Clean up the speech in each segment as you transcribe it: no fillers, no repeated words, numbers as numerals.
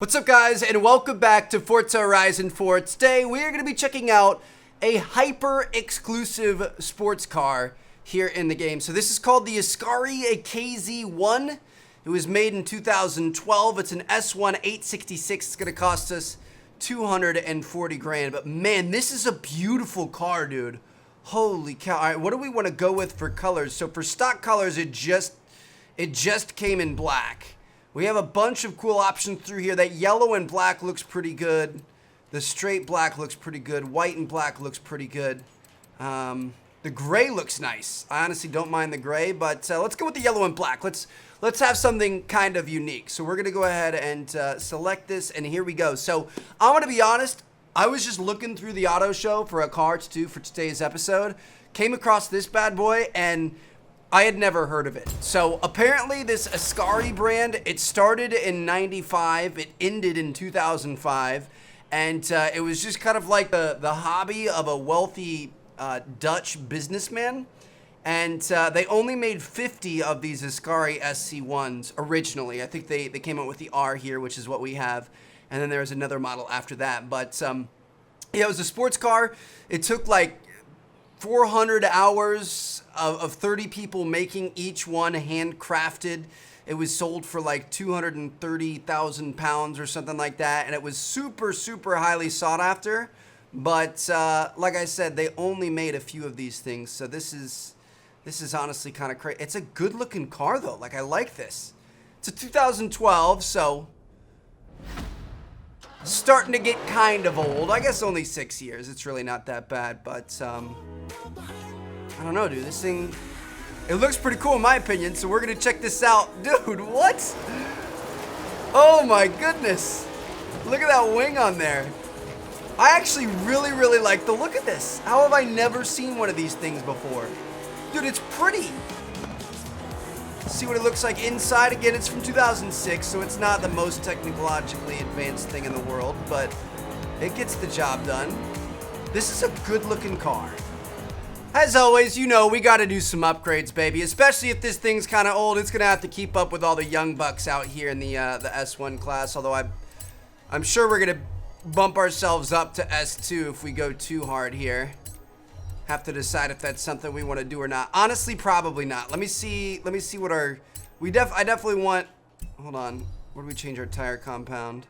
What's up, guys, and welcome back to Forza Horizon 4. Today we are going to be checking out a hyper exclusive sports car here in the game. So this is called the Ascari KZ1. It was made in 2012. It's an S1 866. It's going to cost us 240 grand. But man, this is a beautiful car, dude. Holy cow. All right, what do we want to go with for colors? So for stock colors, it just came in black. We have a bunch of cool options through here. That yellow and black looks pretty good. The straight black looks pretty good. White and black looks pretty good. The gray looks nice. I honestly don't mind the gray, but let's go with the yellow and black. Let's have something kind of unique. So we're gonna go ahead and select this, and here we go. So I'm gonna be honest. I was just looking through the auto show for a car to do for today's episode. Came across this bad boy, and I had never heard of it. So apparently this Ascari brand, it started in 95, it ended in 2005, and it was just kind of like the hobby of a wealthy Dutch businessman. And they only made 50 of these Ascari SC1s originally. I think they came out with the R here, which is what we have. And then there's another model after that. But yeah, it was a sports car. It took like 400 hours of 30 people making each one handcrafted. It was sold for like 230,000 pounds or something like that. And it was super, super highly sought after. But like I said, they only made a few of these things. So this is honestly kind of crazy. It's a good looking car though. Like, I like this. It's a 2012, so starting to get kind of old. I guess only 6 years. It's really not that bad, but I don't know, dude. This thing, it looks pretty cool in my opinion, so we're gonna check this out. Dude, what? Oh my goodness. Look at that wing on there. I actually really, really like the look of this. How have I never seen one of these things before? Dude, it's pretty. See what it looks like inside. Again, it's from 2006, so it's not the most technologically advanced thing in the world, but it gets the job done. This is a good looking car. As always, you know, we gotta do some upgrades, baby, especially if this thing's kind of old. It's gonna have to keep up with all the young bucks out here in the S1 class, although I'm sure we're gonna bump ourselves up to S2 if we go too hard here. Have to decide if that's something we want to do or not. Honestly, probably not. Let me see what our I definitely want. Hold on. Where do we change our tire compound?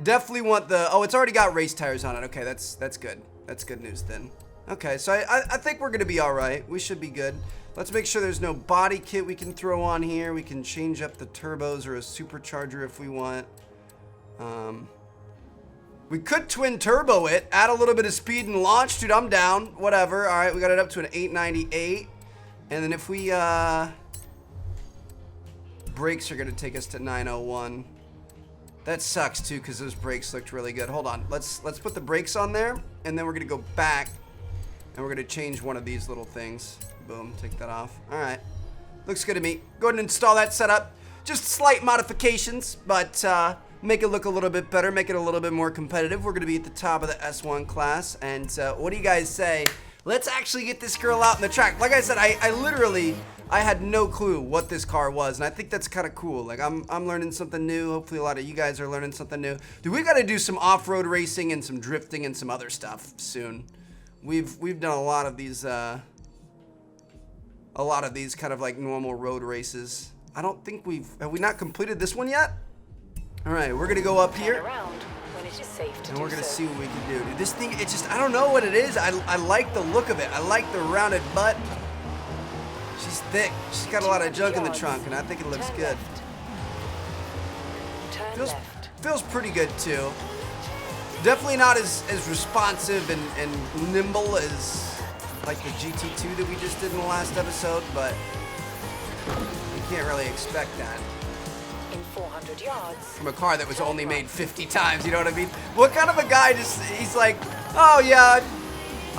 Definitely want the. Oh, it's already got race tires on it. Okay, that's good. That's good news then. Okay, so I think we're gonna be all right. We should be good. Let's make sure there's no body kit we can throw on here. We can change up the turbos or a supercharger if we want. We could twin turbo it, add a little bit of speed and launch. Dude, I'm down. Whatever. All right, we got it up to an 898. And then if we, brakes are going to take us to 901. That sucks too, because those brakes looked really good. Hold on. Let's put the brakes on there, and then we're going to go back, and we're going to change one of these little things. Boom, take that off. All right. Looks good to me. Go ahead and install that setup. Just slight modifications, but, make it look a little bit better, make it a little bit more competitive. We're going to be at the top of the S1 class, and what do you guys say? Let's actually get this girl out in the track. Like I said, I had no clue what this car was, and I think that's kind of cool. Like, I'm learning something new. Hopefully a lot of you guys are learning something new. Dude, we got to do some off-road racing and some drifting and some other stuff soon. We've done a lot of these kind of like normal road races. I don't think have we not completed this one yet? All right, we're gonna go up here, and we're gonna see what we can do. Dude, this thing, it's just, I don't know what it is. I like the look of it. I like the rounded butt. She's thick. She's got a lot of junk in the trunk, and I think it looks good. Feels pretty good too. Definitely not as responsive and nimble as like the GT2 that we just did in the last episode, but you can't really expect that. In 400 yards. From a car that was only made 50 times, you know what I mean? What kind of a guy he's like, oh yeah,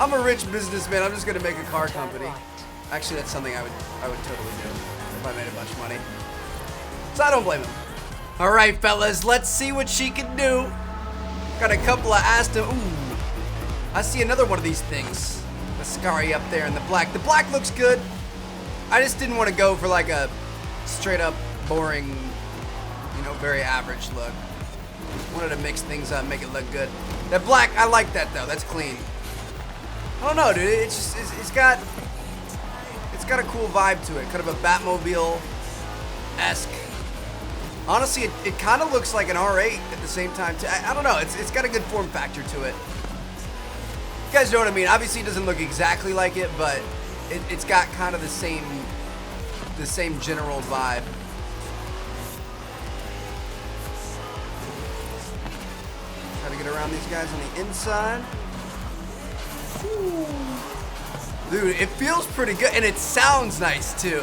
I'm a rich businessman, I'm just gonna make a car company. Actually, that's something I would totally do if I made a bunch of money. So I don't blame him. All right, fellas, let's see what she can do. Got a couple of Aston. Ooh, I see another one of these things. Ascari up there in the black. The black looks good. I just didn't want to go for like a straight up boring, you know, very average look. wanted to mix things up, make it look good. That black, I like that though. That's clean. I don't know, dude. It's just it's got a cool vibe to it. Kind of a Batmobile-esque. Honestly, it kind of looks like an R8 at the same time too. I don't know. It's got a good form factor to it. You guys know what I mean? Obviously, it doesn't look exactly like it, but it's got kind of the same general vibe. Try to get around these guys on the inside. Ooh. Dude, it feels pretty good, and it sounds nice too.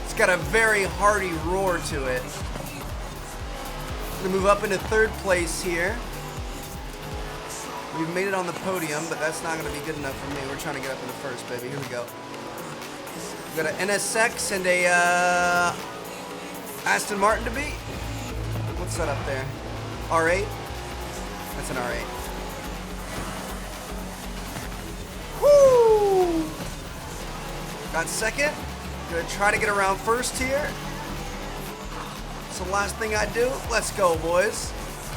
It's got a very hearty roar to it. Gonna move up into third place here. We've made it on the podium, but that's not gonna be good enough for me. We're trying to get up into first, baby. Here we go. We got an NSX and a Aston Martin to beat. What's that up there? R8? That's an R8. Woo! Got second. Gonna try to get around first here. It's the last thing I do. Let's go, boys.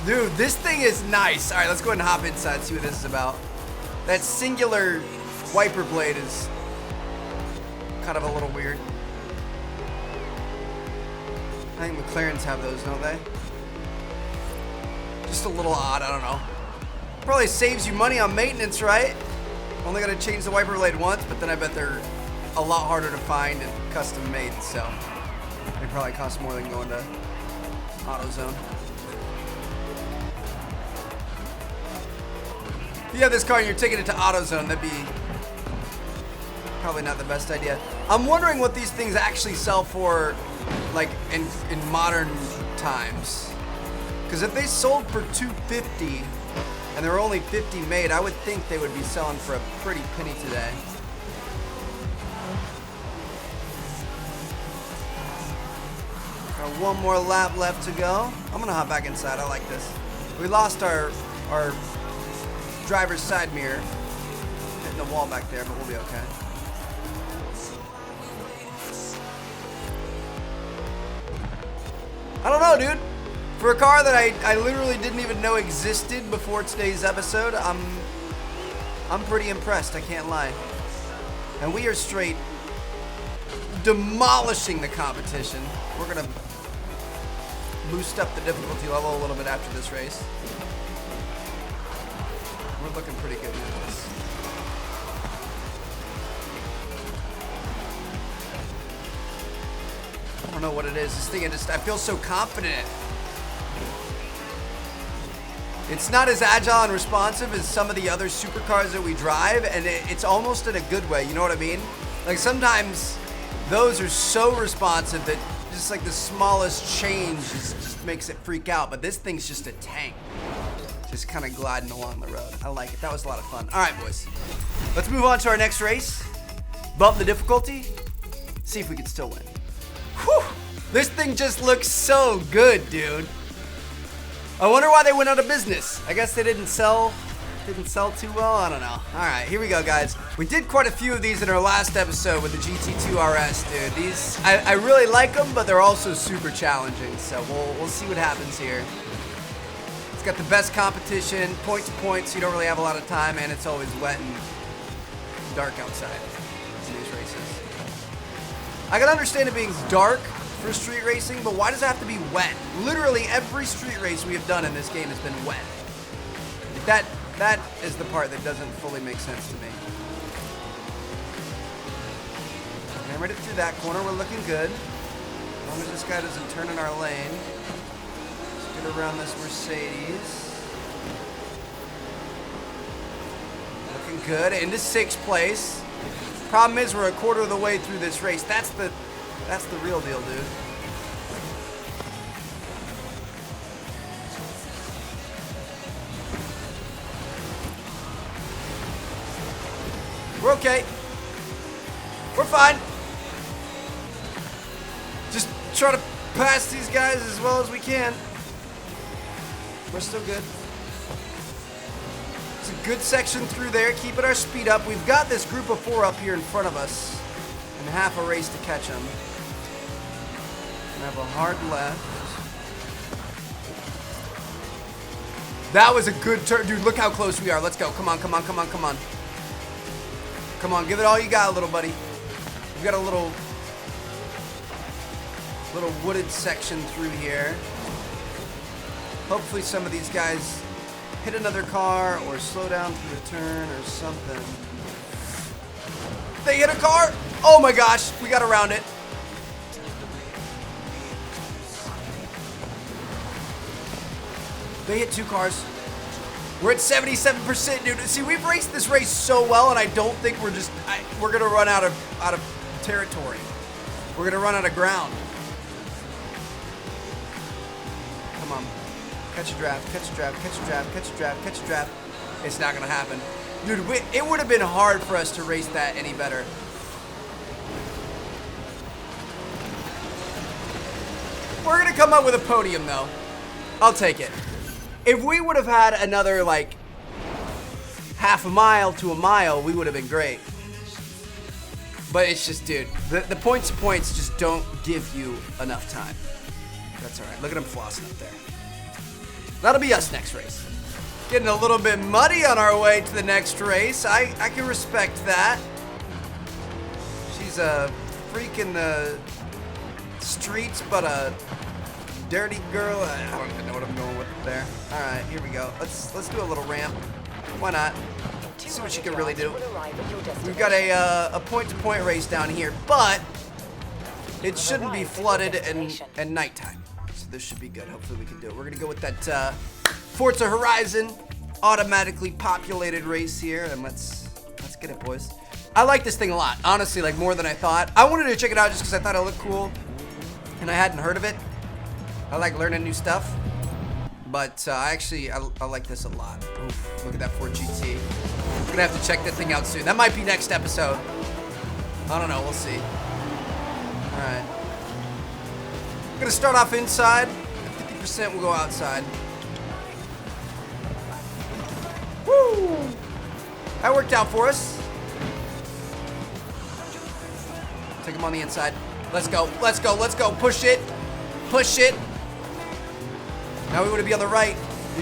Dude, this thing is nice. All right, let's go ahead and hop inside and see what this is about. That singular wiper blade is kind of a little weird. I think McLarens have those, don't they? Just a little odd, I don't know. Probably saves you money on maintenance, right? Only gotta change the wiper blade once, but then I bet they're a lot harder to find and custom made, so they probably cost more than going to AutoZone. If you have this car and you're taking it to AutoZone, that'd be probably not the best idea. I'm wondering what these things actually sell for, like in modern times. Because if they sold for $250 and there were only 50 made, I would think they would be selling for a pretty penny today. Got one more lap left to go. I'm gonna hop back inside. I like this. We lost our driver's side mirror, hitting the wall back there, but we'll be okay. I don't know, dude. For a car that I literally didn't even know existed before today's episode, I'm pretty impressed, I can't lie. And we are straight demolishing the competition. We're gonna boost up the difficulty level a little bit after this race. We're looking pretty good with this. I don't know what it is. This thing, I feel so confident. It's not as agile and responsive as some of the other supercars that we drive, and it's almost in a good way, you know what I mean? Like sometimes those are so responsive that just like the smallest change just makes it freak out, but this thing's just a tank. Just kind of gliding along the road. I like it. That was a lot of fun. All right, boys. Let's move on to our next race. Bump the difficulty. See if we can still win. Whew. This thing just looks so good, dude. I wonder why they went out of business. I guess they didn't sell too well. I don't know. All right, here we go, guys. We did quite a few of these in our last episode with the GT2 RS, dude. These, I really like them, but they're also super challenging. So we'll see what happens here. It's got the best competition, point to point, so you don't really have a lot of time, and it's always wet and dark outside in these races. I can understand it being dark for street racing, but why does it have to be wet? Literally every street race we have done in this game has been wet. That is the part that doesn't fully make sense to me. Okay, right through that corner, we're looking good. As long as this guy doesn't turn in our lane. Let's get around this Mercedes. Looking good, into sixth place. Problem is we're a quarter of the way through this race. That's the real deal, dude. We're okay. We're fine. Just try to pass these guys as well as we can. We're still good. It's a good section through there, keeping our speed up. We've got this group of four up here in front of us and half a race to catch them. And have a hard left. That was a good turn. Dude, look how close we are. Let's go. Come on, come on, come on, come on. Come on, give it all you got, little buddy. We've got a little wooded section through here. Hopefully some of these guys hit another car or slow down through a turn or something. They hit a car. Oh my gosh, we got around it. They hit 2 cars. We're at 77%, dude. See, we've raced this race so well, and I don't think we're gonna run out of territory. We're gonna run out of ground. Come on, catch a draft, catch a draft, catch a draft, catch a draft, catch a draft. It's not gonna happen, dude. It would have been hard for us to race that any better. We're gonna come up with a podium, though. I'll take it. If we would have had another, like, half a mile to a mile, we would have been great. But it's just, dude, the points just don't give you enough time. That's all right. Look at him flossing up there. That'll be us next race. Getting a little bit muddy on our way to the next race. I can respect that. She's a freak in the streets, but a dirty girl. I don't even know what I'm going with there. All right, here we go. Let's do a little ramp. Why not? See what she can really do. We've got a point-to-point race down here, but it shouldn't be flooded and nighttime. So this should be good. Hopefully we can do it. We're gonna go with that Forza Horizon automatically populated race here, and let's get it, boys. I like this thing a lot, honestly, like more than I thought. I wanted to check it out just because I thought it looked cool, and I hadn't heard of it. I like learning new stuff, but I like this a lot. Oof, look at that Ford GT. We're gonna have to check that thing out soon. That might be next episode. I don't know, we'll see. All right. I'm gonna start off inside. 50% will go outside. Woo! That worked out for us. Take him on the inside. Let's go, let's go, let's go. Push it, push it. Now we want to be on the right.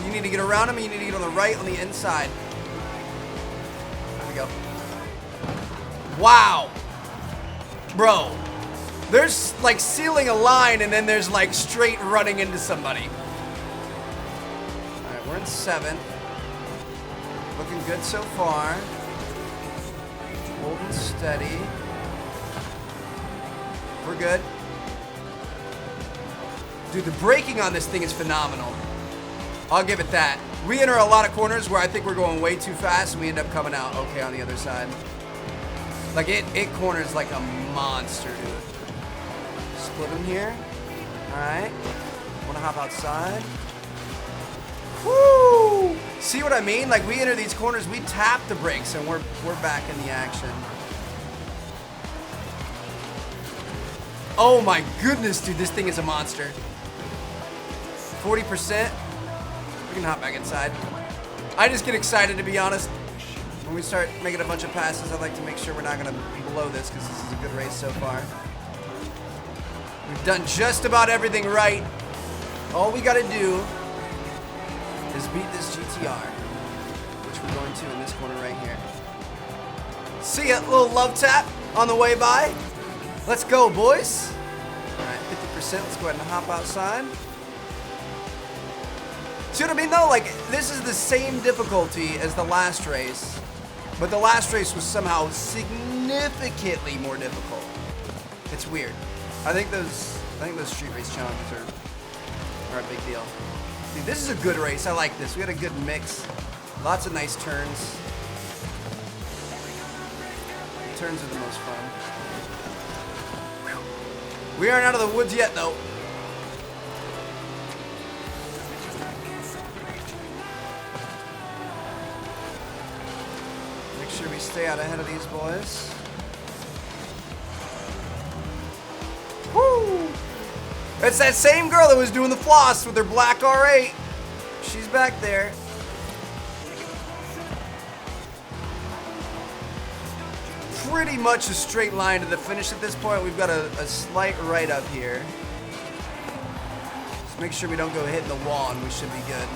You need to get around him, and you need to get on the right, on the inside. There we go. Wow. Bro. There's like sealing a line, and then there's like straight running into somebody. All right, we're in 7th. Looking good so far. Holding steady. We're good. Dude, the braking on this thing is phenomenal. I'll give it that. We enter a lot of corners where I think we're going way too fast, and we end up coming out okay on the other side. Like, it corners like a monster, dude. Split them here. All right. Want to hop outside. Woo! See what I mean? Like, we enter these corners, we tap the brakes, and we're back in the action. Oh my goodness, dude, this thing is a monster. 40%. We can hop back inside. I just get excited, to be honest. When we start making a bunch of passes, I like to make sure we're not going to blow this, because this is a good race so far. We've done just about everything right. All we got to do is beat this GTR, which we're going to in this corner right here. See ya, little love tap on the way by. Let's go, boys. All right, 50%. Let's go ahead and hop outside. See what I mean, though? Like, this is the same difficulty as the last race, but the last race was somehow significantly more difficult. It's weird. I think those street race challenges are a big deal. Dude, this is a good race. I like this. We had a good mix. Lots of nice turns. Turns are the most fun. We aren't out of the woods yet, though. Make sure we stay out ahead of these boys. Woo! It's that same girl that was doing the floss with her black R8. She's back there. Pretty much a straight line to the finish at this point. We've got a slight right up here. Just make sure we don't go hitting the wall, and we should be good.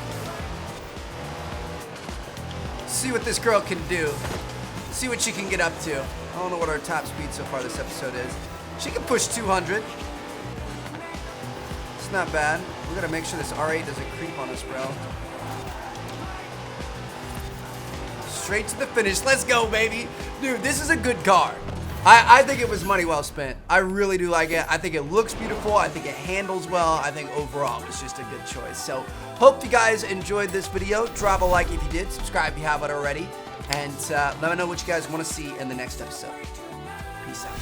see what this girl can do. See what she can get up to. I don't know what our top speed so far this episode is. She can push 200. It's not bad. We gotta make sure this R8 doesn't creep on us, bro. Straight to the finish. Let's go, baby. Dude, this is a good car. I think it was money well spent. I really do like it. I think it looks beautiful. I think it handles well. I think overall it was just a good choice. So, hope you guys enjoyed this video. Drop a like if you did. Subscribe if you haven't already. And let me know what you guys want to see in the next episode. Peace out.